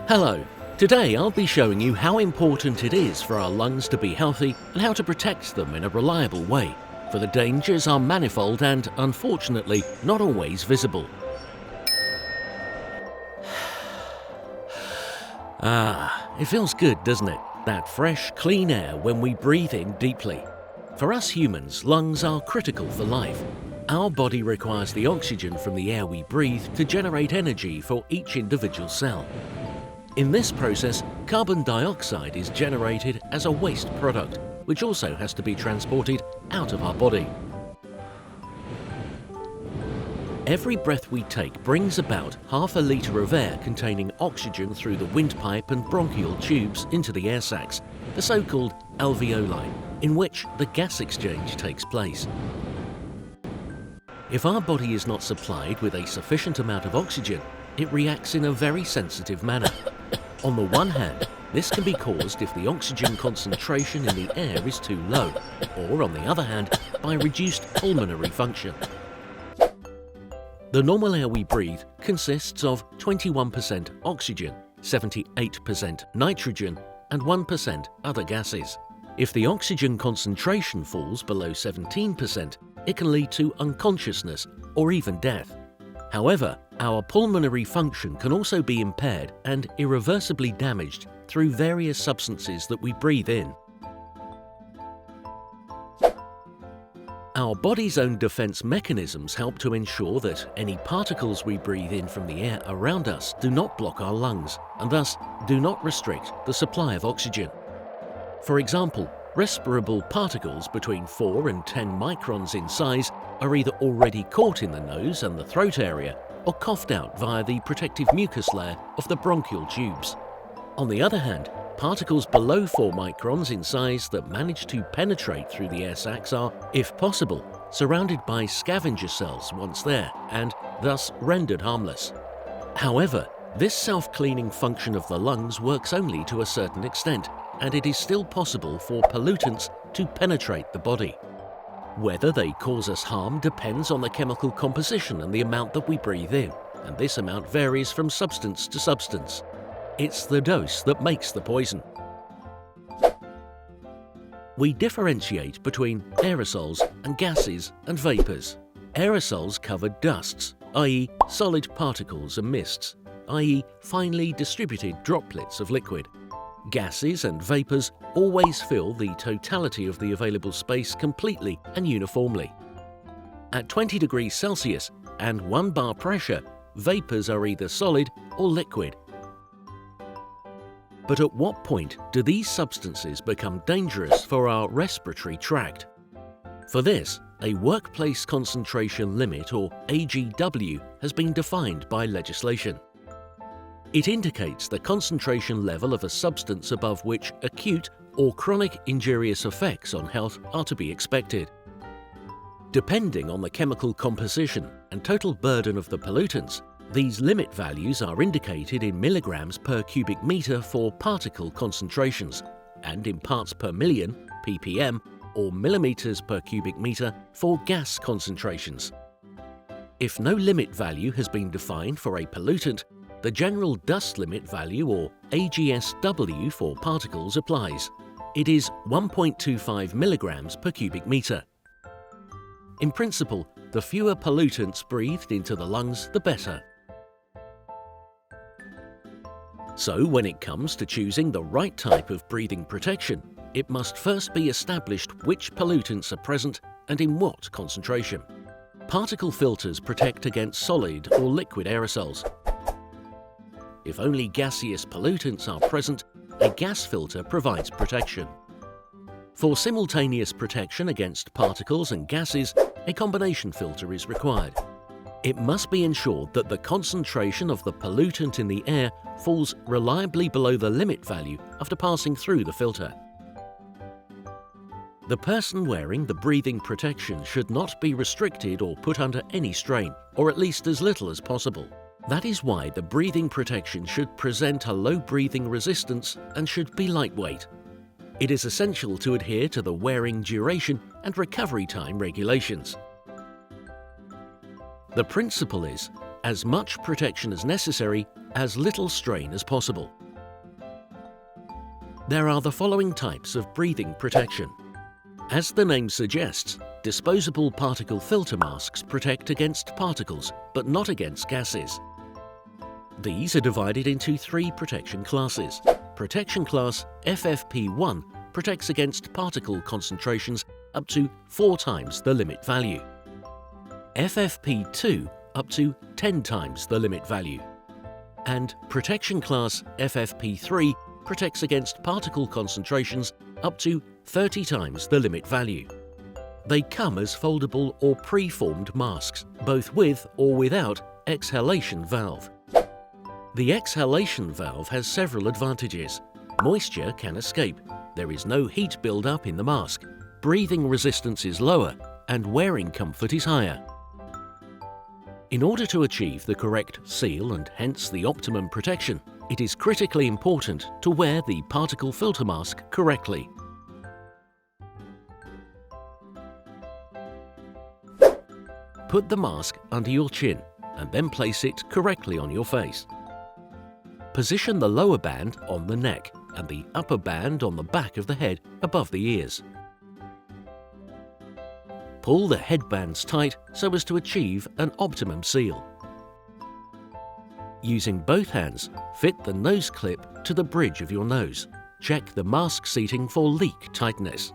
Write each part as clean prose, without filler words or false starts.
Hello. Today I'll be showing you how important it is for our lungs to be healthy and how to protect them in a reliable way, for the dangers are manifold and, unfortunately, not always visible. It feels good, doesn't it? That fresh, clean air when we breathe in deeply. For us humans, lungs are critical for life. Our body requires the oxygen from the air we breathe to generate energy for each individual cell. In this process, carbon dioxide is generated as a waste product, which also has to be transported out of our body. Every breath we take brings about half a litre of air containing oxygen through the windpipe and bronchial tubes into the air sacs, the so-called alveoli, in which the gas exchange takes place. If our body is not supplied with a sufficient amount of oxygen, it reacts in a very sensitive manner. On the one hand, this can be caused if the oxygen concentration in the air is too low, or on the other hand, by reduced pulmonary function. The normal air we breathe consists of 21% oxygen, 78% nitrogen, and 1% other gases. If the oxygen concentration falls below 17%, it can lead to unconsciousness or even death. However, our pulmonary function can also be impaired and irreversibly damaged through various substances that we breathe in. Our body's own defense mechanisms help to ensure that any particles we breathe in from the air around us do not block our lungs and thus do not restrict the supply of oxygen. For example, respirable particles between 4 and 10 microns in size are either already caught in the nose and the throat area or coughed out via the protective mucus layer of the bronchial tubes. On the other hand, particles below 4 microns in size that manage to penetrate through the air sacs are, if possible, surrounded by scavenger cells once there and thus rendered harmless. However, this self-cleaning function of the lungs works only to a certain extent, and it is still possible for pollutants to penetrate the body. Whether they cause us harm depends on the chemical composition and the amount that we breathe in, and this amount varies from substance to substance. It's the dose that makes the poison. We differentiate between aerosols and gases and vapours. Aerosols cover dusts, i.e. solid particles and mists, i.e. finely distributed droplets of liquid. Gases and vapours always fill the totality of the available space completely and uniformly. At 20 degrees Celsius and 1 bar pressure, vapours are either solid or liquid. But at what point do these substances become dangerous for our respiratory tract? For this, a workplace concentration limit, or AGW, has been defined by legislation. It indicates the concentration level of a substance above which acute or chronic injurious effects on health are to be expected. Depending on the chemical composition and total burden of the pollutants, these limit values are indicated in milligrams per cubic meter for particle concentrations and in parts per million, ppm, or millimeters per cubic meter for gas concentrations. If no limit value has been defined for a pollutant, the general dust limit value, or AGSW, for particles applies. It is 1.25 milligrams per cubic meter. In principle, the fewer pollutants breathed into the lungs, the better. So, when it comes to choosing the right type of breathing protection, it must first be established which pollutants are present and in what concentration. Particle filters protect against solid or liquid aerosols. If only gaseous pollutants are present, a gas filter provides protection. For simultaneous protection against particles and gases, a combination filter is required. It must be ensured that the concentration of the pollutant in the air falls reliably below the limit value after passing through the filter. The person wearing the breathing protection should not be restricted or put under any strain, or at least as little as possible. That is why the breathing protection should present a low breathing resistance and should be lightweight. It is essential to adhere to the wearing duration and recovery time regulations. The principle is, as much protection as necessary, as little strain as possible. There are the following types of breathing protection. As the name suggests, disposable particle filter masks protect against particles, but not against gases. These are divided into three protection classes. Protection class FFP1 protects against particle concentrations up to 4 times the limit value. FFP2 up to 10 times the limit value. And protection class FFP3 protects against particle concentrations up to 30 times the limit value. They come as foldable or pre-formed masks, both with or without exhalation valve. The exhalation valve has several advantages. Moisture can escape, there is no heat build-up in the mask, breathing resistance is lower, and wearing comfort is higher. In order to achieve the correct seal and hence the optimum protection, it is critically important to wear the particle filter mask correctly. Put the mask under your chin and then place it correctly on your face. Position the lower band on the neck and the upper band on the back of the head above the ears. Pull the headbands tight so as to achieve an optimum seal. Using both hands, fit the nose clip to the bridge of your nose. Check the mask seating for leak tightness.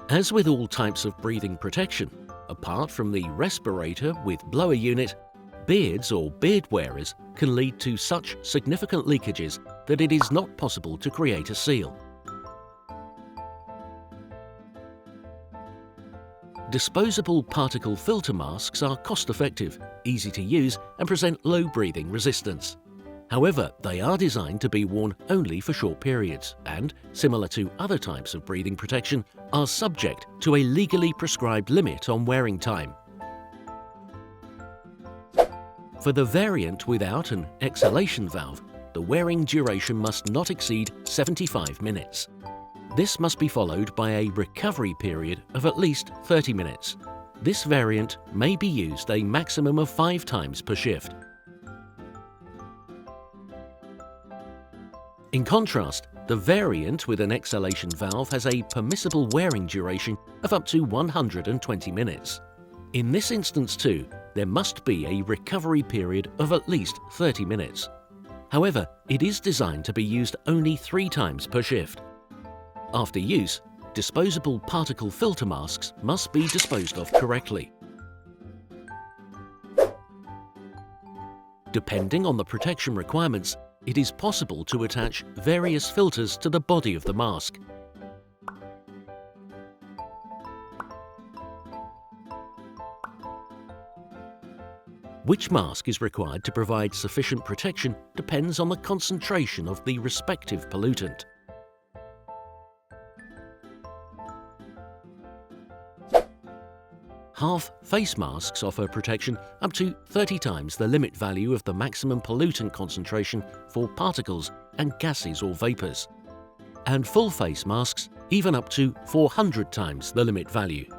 As with all types of breathing protection, apart from the respirator with blower unit, beards or beard wearers can lead to such significant leakages that it is not possible to create a seal. Disposable particle filter masks are cost-effective, easy to use and present low breathing resistance. However, they are designed to be worn only for short periods and, similar to other types of breathing protection, are subject to a legally prescribed limit on wearing time. For the variant without an exhalation valve, the wearing duration must not exceed 75 minutes. This must be followed by a recovery period of at least 30 minutes. This variant may be used a maximum of 5 times per shift. In contrast, the variant with an exhalation valve has a permissible wearing duration of up to 120 minutes. In this instance too, there must be a recovery period of at least 30 minutes. However, it is designed to be used only 3 times per shift. After use, disposable particle filter masks must be disposed of correctly. Depending on the protection requirements, it is possible to attach various filters to the body of the mask. Which mask is required to provide sufficient protection depends on the concentration of the respective pollutant. Half face masks offer protection up to 30 times the limit value of the maximum pollutant concentration for particles and gases or vapors, and full face masks even up to 400 times the limit value.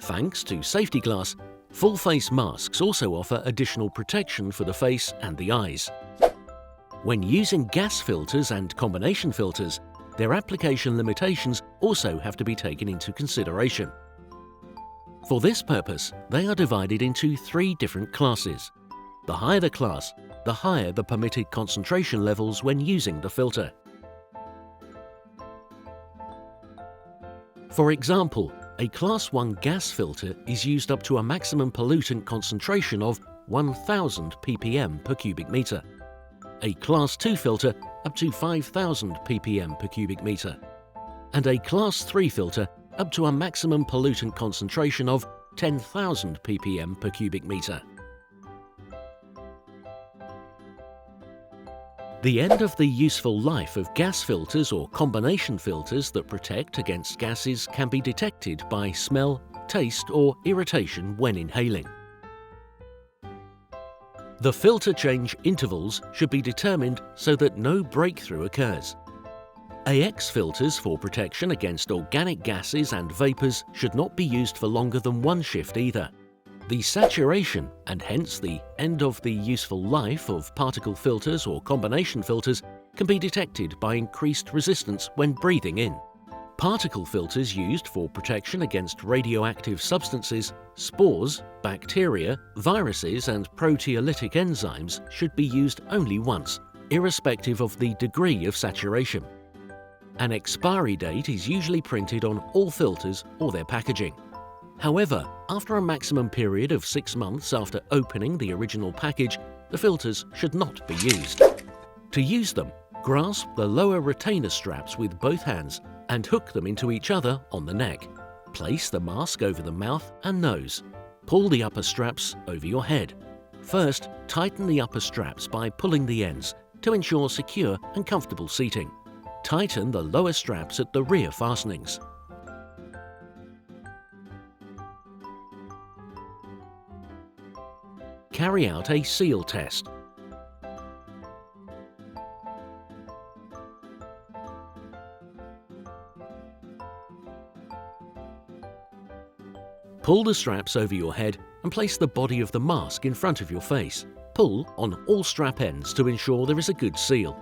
Thanks to safety glass, full face masks also offer additional protection for the face and the eyes. When using gas filters and combination filters, their application limitations also have to be taken into consideration. For this purpose, they are divided into 3 different classes. The higher the class, the higher the permitted concentration levels when using the filter. For example, a Class 1 gas filter is used up to a maximum pollutant concentration of 1000 ppm per cubic meter. A Class 2 filter up to 5000 ppm per cubic meter. And a Class 3 filter up to a maximum pollutant concentration of 10,000 ppm per cubic meter. The end of the useful life of gas filters or combination filters that protect against gases can be detected by smell, taste or irritation when inhaling. The filter change intervals should be determined so that no breakthrough occurs. AX filters for protection against organic gases and vapours should not be used for longer than one shift either. The saturation, and hence the end of the useful life of particle filters or combination filters, can be detected by increased resistance when breathing in. Particle filters used for protection against radioactive substances, spores, bacteria, viruses and proteolytic enzymes should be used only once, irrespective of the degree of saturation. An expiry date is usually printed on all filters or their packaging. However, after a maximum period of 6 months after opening the original package, the filters should not be used. To use them, grasp the lower retainer straps with both hands and hook them into each other on the neck. Place the mask over the mouth and nose. Pull the upper straps over your head. First, tighten the upper straps by pulling the ends to ensure secure and comfortable seating. Tighten the lower straps at the rear fastenings. Carry out a seal test. Pull the straps over your head and place the body of the mask in front of your face. Pull on all strap ends to ensure there is a good seal.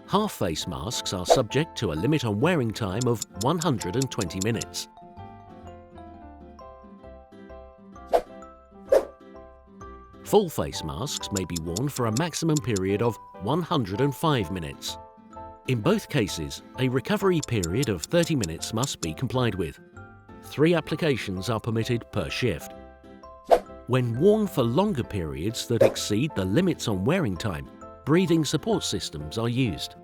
Half-face masks are subject to a limit on wearing time of 120 minutes. Full-face masks may be worn for a maximum period of 105 minutes. In both cases, a recovery period of 30 minutes must be complied with. 3 applications are permitted per shift. When worn for longer periods that exceed the limits on wearing time, breathing support systems are used.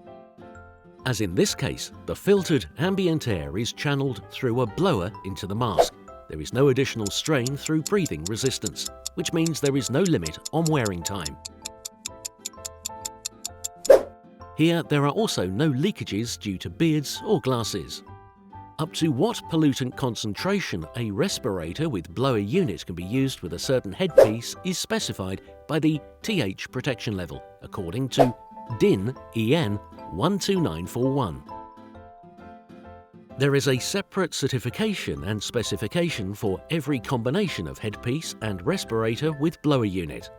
As in this case, the filtered ambient air is channeled through a blower into the mask. There is no additional strain through breathing resistance, which means there is no limit on wearing time. Here, there are also no leakages due to beards or glasses. Up to what pollutant concentration a respirator with blower unit can be used with a certain headpiece is specified by the TH protection level, according to DIN EN 12941. There is a separate certification and specification for every combination of headpiece and respirator with blower unit.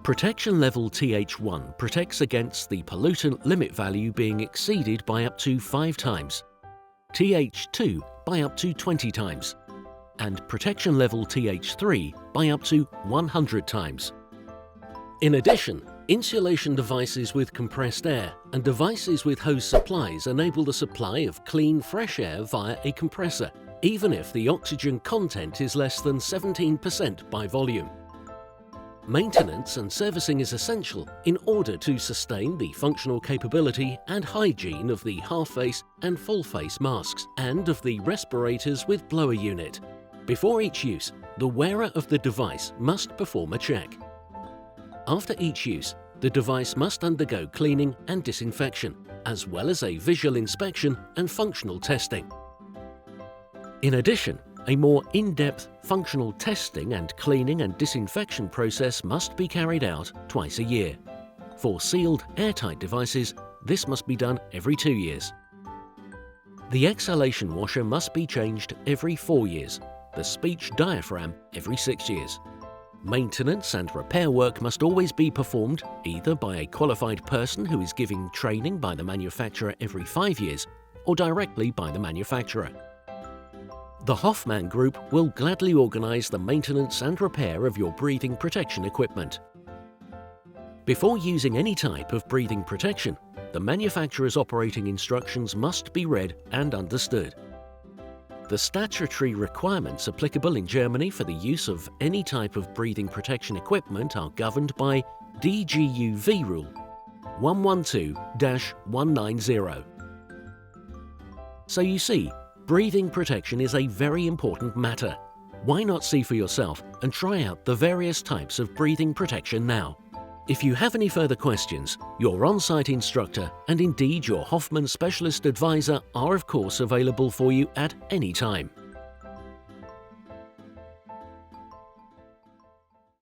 Protection level TH1 protects against the pollutant limit value being exceeded by up to 5 times, TH2 by up to 20 times, and protection level TH3 by up to 100 times. In addition, insulation devices with compressed air and devices with hose supplies enable the supply of clean, fresh air via a compressor, even if the oxygen content is less than 17% by volume. Maintenance and servicing is essential in order to sustain the functional capability and hygiene of the half-face and full-face masks and of the respirators with blower unit. Before each use, the wearer of the device must perform a check. After each use, the device must undergo cleaning and disinfection, as well as a visual inspection and functional testing. In addition, a more in-depth functional testing and cleaning and disinfection process must be carried out twice a year. For sealed, airtight devices, this must be done every 2 years. The exhalation washer must be changed every 4 years, the speech diaphragm every 6 years. Maintenance and repair work must always be performed either by a qualified person who is giving training by the manufacturer every 5 years or directly by the manufacturer. The Hoffmann Group will gladly organise the maintenance and repair of your breathing protection equipment. Before using any type of breathing protection, the manufacturer's operating instructions must be read and understood. The statutory requirements applicable in Germany for the use of any type of breathing protection equipment are governed by DGUV Rule 112-190. So you see, breathing protection is a very important matter. Why not see for yourself and try out the various types of breathing protection now? If you have any further questions, your on-site instructor and indeed your Hoffmann specialist advisor are of course available for you at any time.